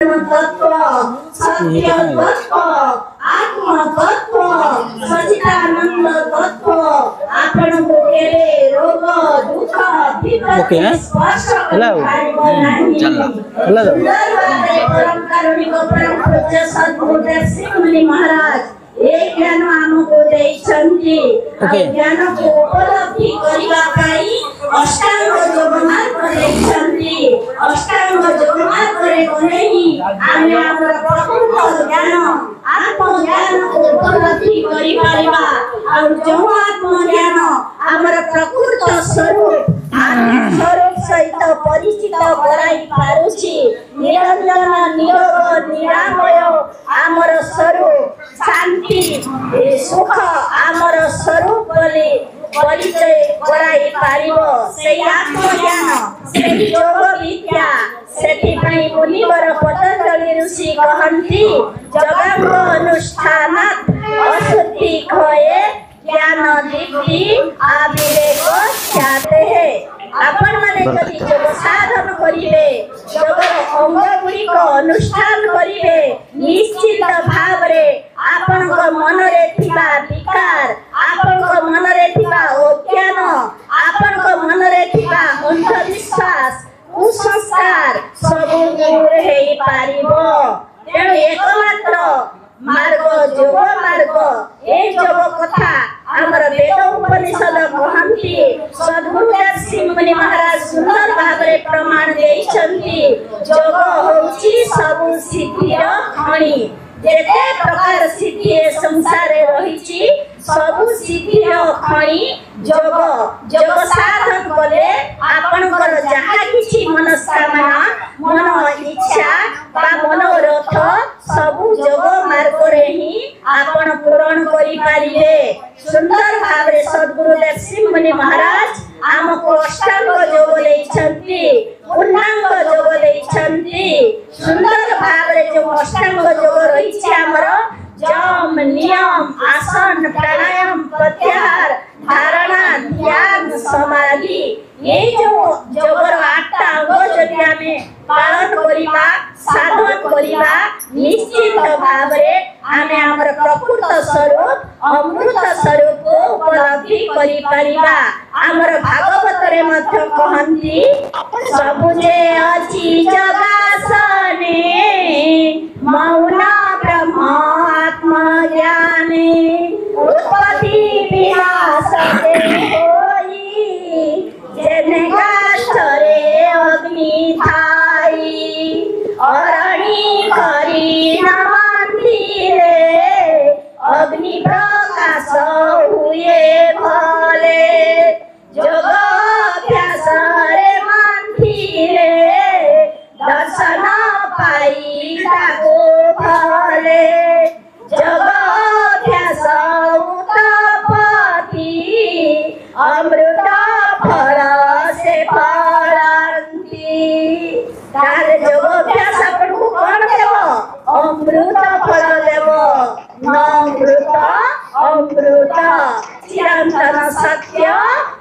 तत्व सत्य तत्व आत्म तत्व सचिदानंद तत्व आपण को केले रोग दुख विपत्ति स्पर्श परम कारुणिक परम पूज्य सद्गुरुदेव श्री मुनि महाराज एक ज्ञान आमको देइछन्ति ज्ञान को उपलब्धि करिबा पाई अष्टांग योग मार्ग देइछन्ति अष्टांग योग मार्ग रे कोनेही आमे हमर प्रकृत ज्ञान आत्म ज्ञान को उपलब्धि करि पारिबा और जो आत्म ज्ञान हमर प्रकृत स्वरूप स्वरूप सहित परिचित कराई पारुछि निरंजन निरोग निरामय हमर स्वरूप शांति सुख आमर स्वरूप बोली परिचय कराई पारिबो से आत्मज्ञान से योग विद्या सेति पई मुनिवर पतंजलि ऋषि कहन्ति जगांग अनुष्ठानात् अशुद्धि क्षये ज्ञान दीप्ति आविवेक ख्याते है आपण माने जदि योग साधन करिवे योग अंग गुडी को अनुष्ठान करिवे निश्चित भाव रे आपण को मन रे थिबा विकार आपण को मन रे थिबा अज्ञान आपण को मन रे थिबा अंधविश्वास कुसंस्कार सब दूर हेई पारिबो तेणु एकमात्र मार्ग योग मार्ग ए योग कथा हमर वेद उपनिषद कहन्ति सद्गुरुदेव श्री मुनि महाराज सुंदर भाबरे प्रमाण देइछन्ति योग होछि सब सिद्धिर खणी जेते प्रकार सिद्धि संसार रहिछि सब सिद्धिर खणी योग योग साधन कले आपनकर जहा किछि मनस्कामना मन इच्छा बा मनोरथ सब योग मार्ग रे ही आपण पूर्ण करि पारिबे सुंदर भाबरे सद्गुरुदेव श्री मुनि महाराज आमको अष्टांग योग लेइछन्ति पूर्णांग योग लेइछन्ति सुंदर भाबरे जो अष्टांग योग रहिछि हमर जम नियम आसन प्राणायाम प्रत्याहार धारणा ध्यान समाधि ये जो योगर 8टा अंग जदि हमें पालन करिबा साधन करिबा निश्चित भाबरे आमे हमर प्रकृत स्वरूप अमृत स्वरूप को उपलब्धि करि परिबा हमर भागवत रे मध्य कहन्ति सबुजे अछि जगासने मौन ब्रह्म आत्म ज्ञाने उत्पत्ति विनाश होई जेने गाछरे अग्नि थाई अरणी खरी नमान्तिले अग्नि प्रकाश हुए भले योग अभ्यास रे मान्तिले दर्शन पाई ताको भले योग अभ्यास उत्पत्ति अमृत फल से फलन्ति तार योग अभ्यास आपको कौन देव अमृत फल देव अमृत अमृत चिरंतन सत्य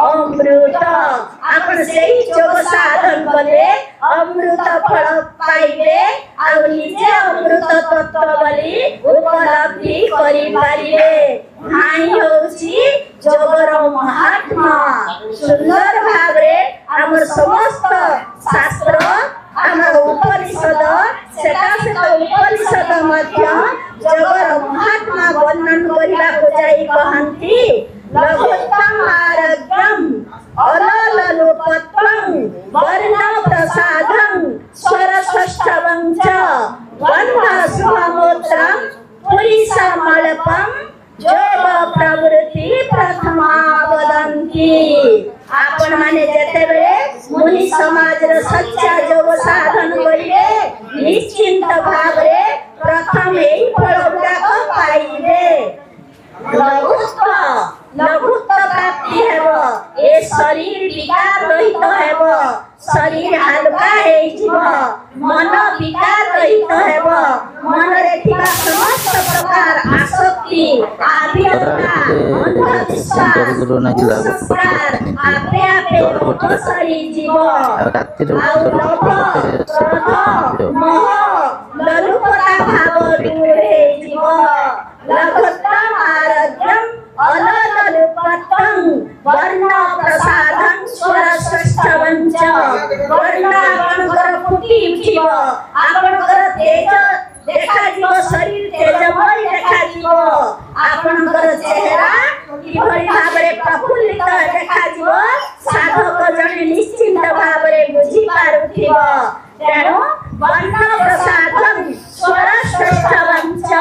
अमृत आपण सेही योग साधन कले अमृत फल पाइबे आ निजे अमृत तत्व बोली उपलब्धि करि पारिबे हाई होछि योगर महात्मा सुंदर भाबरे हमर समस्त शास्त्र हमर उपनिषद सेटा उपनिषद मध्य योगर महात्मा वर्णन करिबा को जाई कहन्ति लघुत्तम आरोग्यम अलललोपत्वं वर्ण प्रसादं स्वरषष्ठवं च वन्द शुभमोत्रं पुरीशमलपं योग प्रवृत्ति प्रथमा वदन्ति आपण माने जेते बेले मुनि समाज रे सच्चा योग साधन करिवे निश्चिंत भाबरे प्रथम एई फल गुडाक पाइबे लघुत्व प्राप्ति हेबो ए शरीर विकार रहित हेबो शरीर हल्का हे जीव मन विकार रहित हेबो मन रे थिबा समस्त प्रकार आसक्ति आभिरता अंधविश्वास संस्कार आपे आपे सरी जीव आ लोभ क्रोध मोह दूर हेजिव लघुत्तम आरोग्यम अललुपत्तं वर्ण प्रसादं स्वर श्रेष्ठवंच वर्ण आपणकर फुटी उठिव आपणकर तेज देखाଯିव शरीर तेजमय देखाଯିव आपणकर चेहरा किभଳି भाବରେ प्रफुल्लित देखाଯିव साधक जणे निश्चिंत भाବରେ बुझी पारुथिव तेणु वर्ण प्रसादं स्वर श्रेष्ठवंच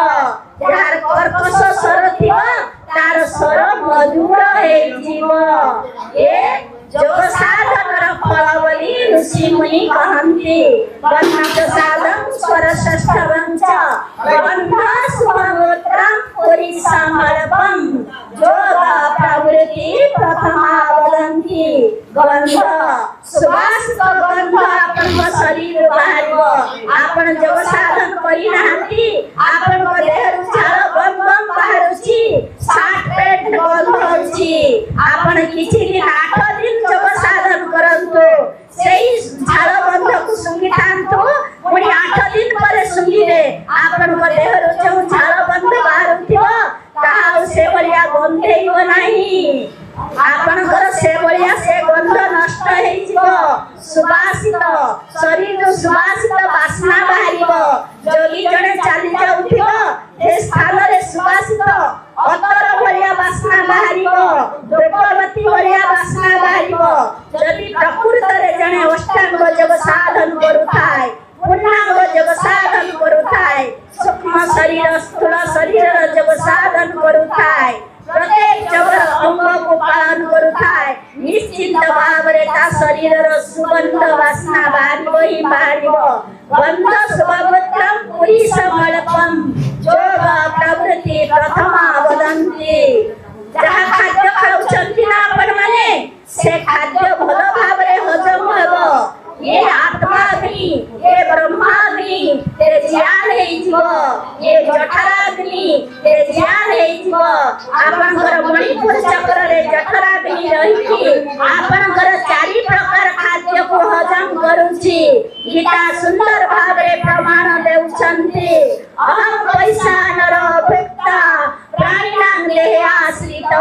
यार कर्कश स्वर थिव तार स्वर मधुर हेजिव ए जोग साधकर फल बोली ऋषि मुनि कहन्ति वर्ण प्रसादं स्वर श्रेष्ठवंच बन्ध सुमगोत्रं पुरी समर्पं जोग प्रवृत्ति प्रथमा वदन्ति गन्ध सुवासित गन्ध आपन शरीर बाहरिव आपन जोग साधन करि नाहंती आपन देहर झाल बम बम बाहरुची 60 पेट गन्ध होची आपन किछि दिन 8 दिन जोग साधन करंतु सेही झाल बंध को सुंगी थांतु पुणी 8 दिन पर सुंगीले आपन देहर जो झाल बंध बाहरुथिव ताहा से बलिया गंधेइव नाही आपन घर से बलिया से गंध नष्ट हेजिव सुवासित शरीर सुवासित वासना बाहरिव जोगी जणे चाली जाउथिव ए स्थान रे सुवासित अतर बलिया वासना बाहरिव दोपवती बलिया वासना बाहरिव जदि प्रकृत रे जणे अष्टांग योग साधन करूथाय पूर्णांग योग साधन करूथाय सूक्ष्म शरीर स्थूल शरीर योग साधन करूथाय प्रत्येक जबर अंग को पालन करूथाय निश्चित भावरे ता शरीर रो सुगंध वासना बाहरिव ही बाहरिव बंध सुभगोत्रम पुरी समर्पम जोग प्रवृत्ति प्रथमा वदन्ति जहा खाद्य खाउछंती ना आपण माने से खाद्य भल भावरे हजम हेबो ये आत्मा अग्नि ये ब्रह्माग्नि तेरे ज्ञान हेजिव ये जठराग्नि तेरे ज्ञान हेजिव आपन घर मणिपुर चक्र रे जठराग्नि रहिकी आपन घर चारि प्रकार खाद्य को हजम करूची गीता सुंदर भावरे प्रमाण देउछंती अहम पैसा नर भक्ता प्राणिनां देहे आश्रित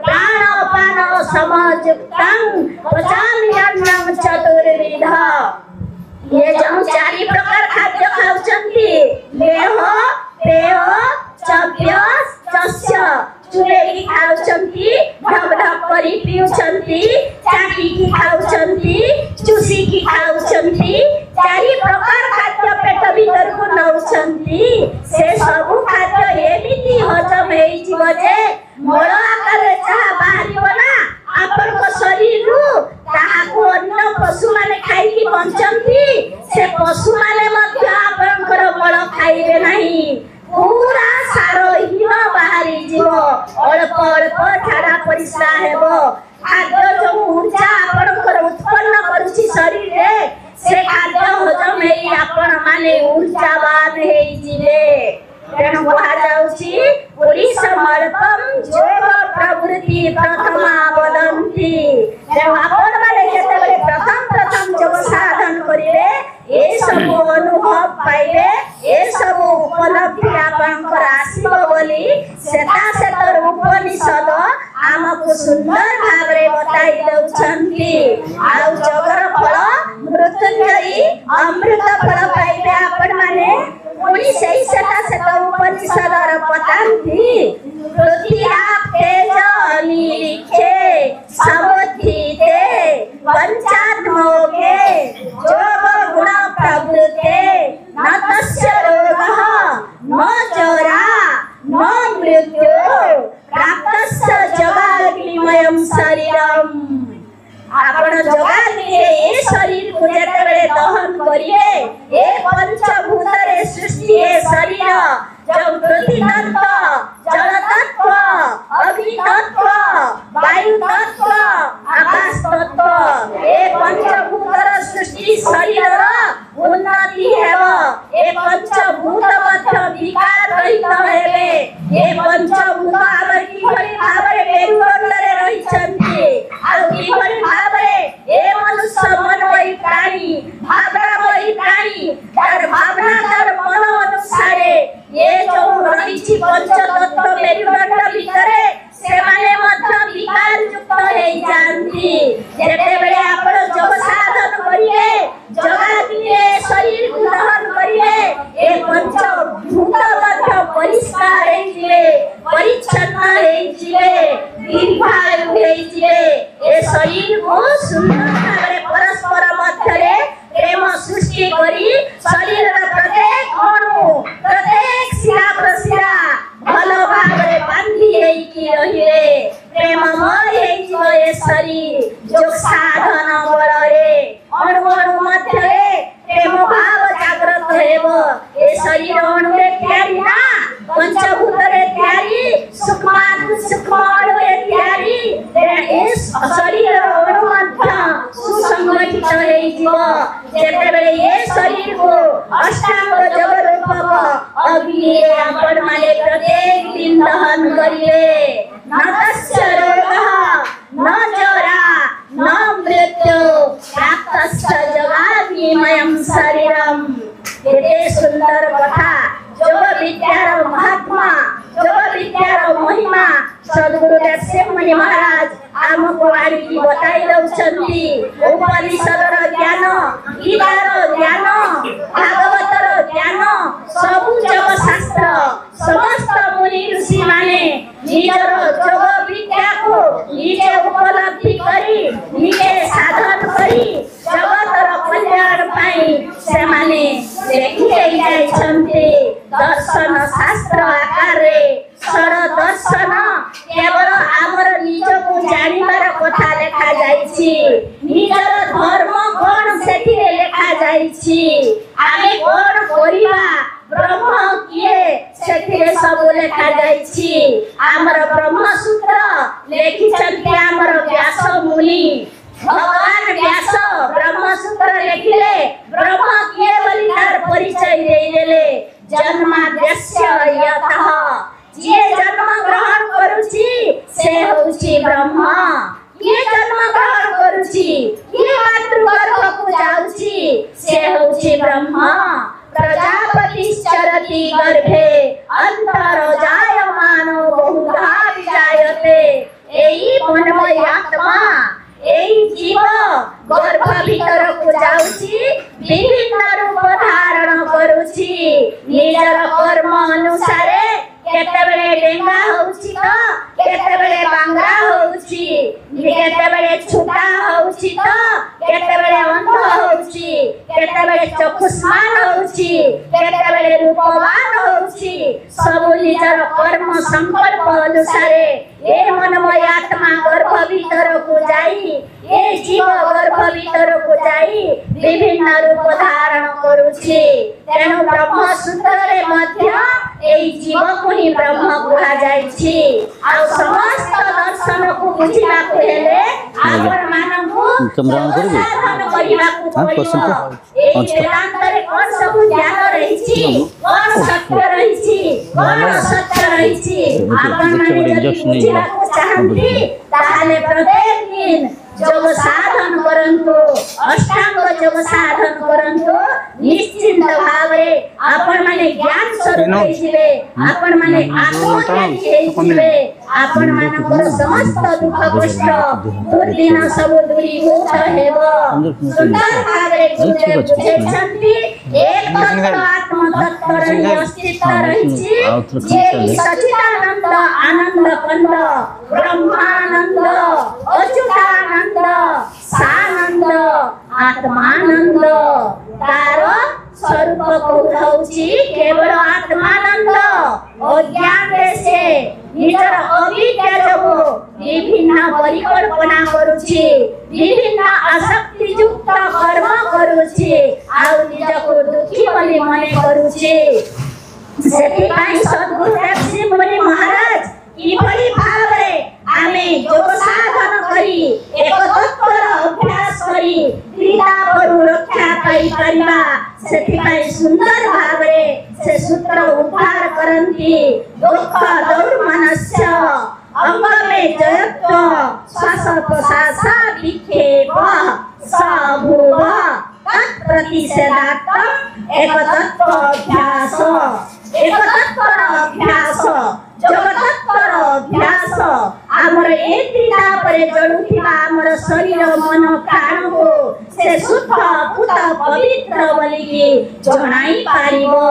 प्राणपान समयुक्तं पचाम्यन्नं चतुर्विध ये जो चारि प्रकार खाद्य खाउछंती लेह पेय चव्य चस्य चुलेकी खाउछंती ढक ढक करी पिउछंती चाटी की खाउछंती चुसी की खाउछंती चारि प्रकार खाद्य पेट भीतर को नउछंती से सब खाद्य एमिति हजम हेइजिव जे मोळ आकार जहा बाहरिव ना आपन को शरीर रु ताहा को अन्य पशु माने खाइ की बंचंती से पशु माने मध्य आपन कर मोळ खाइबे नाही पूरा सारहीन बाहरी जीव अल्प अल्प ठाड़ा परिश्रा हेबो खाद्य जो ऊर्जा आपन कर उत्पन्न करूची शरीर रे से खाद्य हजम हेई आपन माने ऊर्जावान हेई जिवे तेणु कहा जाउची पुरी समर्पम जोग प्रवृत्ति प्रथमा वदन्ति तेणु आपन माने जेतेबेले प्रथम जोग साधन करिवे ए सब अनुभव पाइबे ए सब उपलब्धि आपनकर आसीबो बोली सेता उपनिषद आमको सुंदर भावरे बताई दउछंती आउ जगर फल मृत्युंजयी अमृत फल पाइबे आपन माने पुणी सही सेता उपनिषद र पतांती पृथ्वी तेज अनिलिखे समोत्थिते पंचात्मोगे जोग गुण प्रवृत्ते न तस्य रोगः न जरा न मृत्यु प्राप्तस्य जगाग्निमयं शरीरम आपण जगाग्नि ए शरीर को जेतेबेले दहन करिए ए पंचभूत रे सृष्टि ए शरीर जब पृथ्वी तत्व जल तत्व अग्नि तत्व वायु तत्व आकाश तत्व ए पंचभूत रे सृष्टि शरीर उन्नति हेबो ए पंचभूत मध्य विकार रहित हेबे ए पंचभूत आबर की भली भावरे मेरुदंड रे रहिछंती आ की भली भावरे ए मनुष्य मनमयी प्राणी भावनामयी प्राणी तार भावना तार मन अनुसारे शरीर अणुरे तैयारी ना पंचभूत रे तैयारी सूक्ष्म सूक्ष्म अणुरे तैयारी ए शरीर अणु मध्य सुसंगठित हे जीव जेते बेले ये शरीर को अष्टांग जग रूपक अग्नि आपण माने प्रत्येक दिन दहन करिवे न तस्य रोगः न जरा न मृत्यु प्राप्तस्य जगामिमयं शरीरम। ये सुंदर कथा योग विद्यार महात्मा योग विद्यार महिमा सद्गुरुदेव सिंह मुनि महाराज आमको आरिकी बताई दउछंती। उपनिषदर ज्ञान गीतार ज्ञान भागवतर ज्ञान सबु जग शास्त्र समस्त मुनि ऋषि माने निजर योग विद्या को निजे उपलब्धि करी निजे साधन करी जगतर कल्याण पाई से माने लेखि जाइछंती। दर्शन शास्त्र आकारे सर दर्शन केवल आमर निज को जानिबार कथा लेखा जाइछि निजर धर्म कोन सेठिरे लेखा जाइछि आमे कोन करिबा ब्रह्म किए सेठिरे सब लेखा जाइछि। आमर ब्रह्म सूत्र लेखिछन्ति आमर व्यास मुनि भगवान व्यास ब्रह्म सूत्र लेखिले ब्रह्म किए बोली तार परिचय देले जन्माद्यस्य यतः जे जन्म ग्रहण करूची से होची ब्रह्म ये जन्म ग्रहण करूची ये मातृगर्भ को जाउची से होची ब्रह्म। प्रजापति चरति गर्भे अंतर जायमानो बहुधा विजायते एई मनमय आत्मा एई जीव गर्भ भीतर को जाउची विभिन्न रूप धारण करूची निजर कर्म अनुसारे केतेबेले डेंगा होउची तो केतेबेले बांगा होउची केतेबेले छुटा होउची तो केतेबेले अंध होउची केतेबेले चक्षुष्मान होउची केतेबेले रूपवान होउची सब निजर कर्म संकल्प अनुसारे ए मनमय आत्मा गर्भ भीतर को जाई ए जीव गर्भ भीतर को जाई विभिन्न रूप धारण करूची। तेणु ब्रह्म सूत्र रे मध्य एई जीव को ही ब्रह्म कहा जाइछि। आ समस्त दर्शन को बुझिबा को हेले आपण मानकु साधन करिबा को पड़िबो। एई वेदांत रे कोन सब ज्ञान रहिछि कोन सत्य रहिछि कोन असत्य रहिछि आपण माने जदि बुझिबा को चाहंती ताहाले प्रत्येक दिन योग साधन करंतु अष्टांग योग साधन करंतु निश्चिंत भावरे आपण माने ज्ञान स्वरूप होइबे आपण माने आत्मज्ञानी होइबे आपण मानकर समस्त दुख कष्ट दुर्दिन सब दूरीभूत हेबो। सुंदर भावरे गुरुदेव बुझेछंती एक तत्व आत्म तत्व रे अस्तित्व रहिछि जे सच्चिदानंद आनंद कंद ब्रह्मानंद अच्युतानंद सानंद आत्मानंद तार स्वरूप कौथौछि केवल आत्मानंद अज्ञान से निजर अविद्या जगो विभिन्न परिकल्पना करूछि विभिन्न आसक्ति युक्त कर्म करूछि आ निजको दुखी बोली मने करूछि। सेथिपाई सद्गुरुदेव श्री मुनि महाराज किभଳି भावरे आमे योग साधन करी एक तत्वर अभ्यास करी क्रीड़ा परू रक्षा पाई परिबा सेथिपाई सुंदर भावरे से सूत्र उद्धार करंती। दुख दुर्मनस्य अंग में जयत्व श्वास प्रश्वास विक्षेप सभुव तत्प्रतिषेधार्थम एक तत्व अभ्यास जगतत्वर अभ्यास आमर ए त्रिता परे जडुथिबा आमर शरीर मन प्राण को से शुद्ध पूत पवित्र बोलिकी जणाई पारिबो।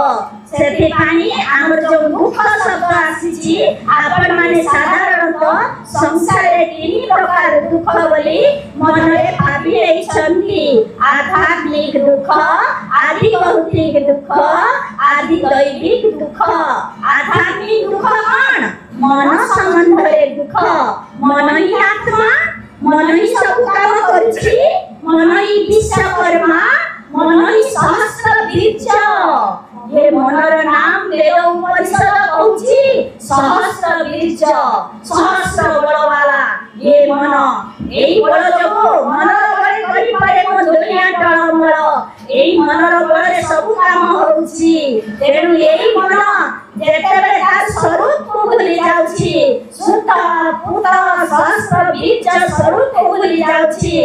सेथिपाई आमर जो दुख शब्द आसीची आपण माने साधारणतः संसार रे तीन प्रकार दुख बोली मनरे भाबी रहिछंती आध्यात्मिक दुख आदि भौतिक दुख आदि दैविक दुख। आध्यात्मिक दुख कौन मन संबंध रे दुख मन ही आत्मा मन ही सब काम करछि मन ही विश्वकर्मा मन ही सहस्र बीज ये मनर नाम वेद उपनिषद कहूची सहस्र बीज सहस्र बल वाला ये मन एई बल जगो मनर बळे करि पारे म दुनिया टळमळ एई मनर बळे सब काम होउची तेनु एई मन जेतेबेले तार स्वरूप को भूली जाउची सुत पुत सहस्र बीज स्वरूप को भूली जाउची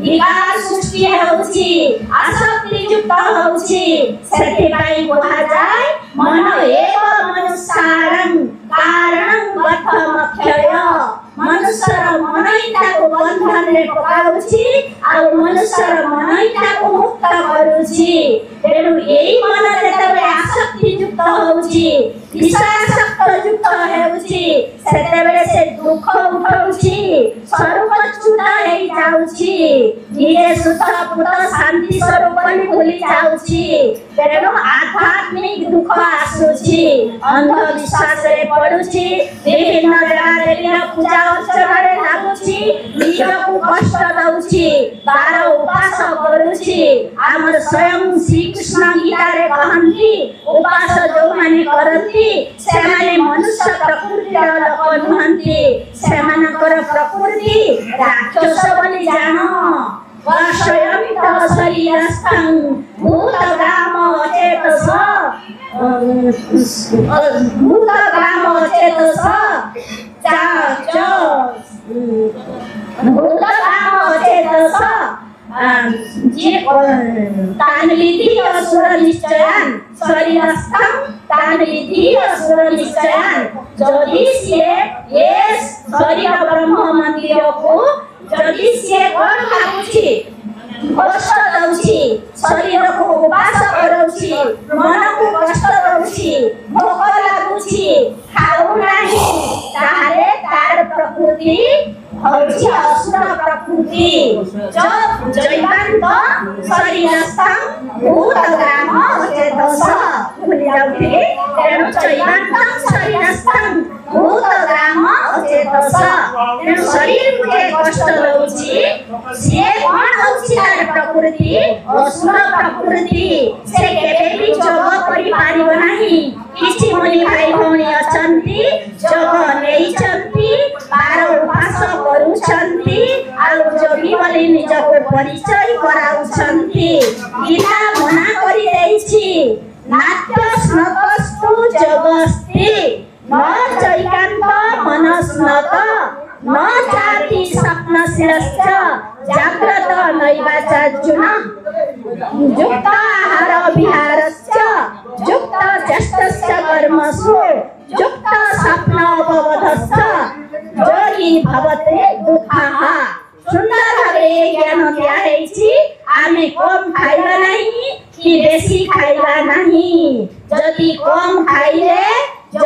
विकार सृष्टि होउची आसक्ति युक्त होउची सेतिबाई कोहा जाय मन एव मनुष्यारं कारणं गतमक्षय मनुष्यर मनैता को बंधन रे पकाउची आ मनुष्यर मनैता को मुक्त करूची तेनु एई मन जेतेबेले आसक्ति युक्त होउची विषयासक्त युक्त होउची सेतेबेले से दुख उठाउची स्वरूप च्युत हेई जाउची निजे सुत पुत शांति स्वरूप पनि भूली जाउची तेनु आध्यात्मिक दुख आसुची अंधविश्वास रे पडुची विभिन्न देवा देवीर पूजा अर्चना रे लागुची निजको कष्ट दउची बार उपास करूची हमर स्वयं श्री कृष्ण गीता रे कहंती उपास जो माने करंती से माने मनुष्य प्रकृति लोक नुहंती से मानकर प्रकृति राक्षस बोली जानो वर्षयंत शरीरस्थं भूतग्राम अचेतस भूतग्राम अचेतस भूतग्राम अचेतस जे तान विधि असुर निश्चयान शरीरस्थं तान विधि असुर निश्चयान यदि से ये शरीर ब्रह्म मंदिर को यदि से कोन भाबुची कष्ट दउची शरीर को उपास करउची मन को कष्ट दउची भोक लागुची खाउ नाही तारे तार प्रकृति होउची असुर प्रकृति जब जैवांत शरीरस्थं भूतग्राम अचेतस भूली जाउथि तेनु जैवांत शरीरस्थं भूतग्राम अचेतस तेनु शरीर को कष्ट दउची से कोन होउची तार प्रकृति असुर प्रकृति से केबे भी जग करि पारिबो नाही किछि मुनि भाई भौणी अछंती जग नेइछंती बार उपास करूछंती आउ जोगी बोली निजको परिचय कराउछंती गीता मना करि दैछि नाट्य स्नतस्तु जगस्ति न चैकान्त मनस्नत न जाति स्वप्नस्यश्च जाग्रत नैवाचार्जुन युक्त आहार विहारश्च युक्त चेष्टस्य कर्मसु युक्त स्वप्न अवबोधश्च योगी भवते दुःखः सुंदर भावे ज्ञान दिया हेछि आमे कम खाइबा नाही कि बेसी खाइबा नाही जदि कम खाइले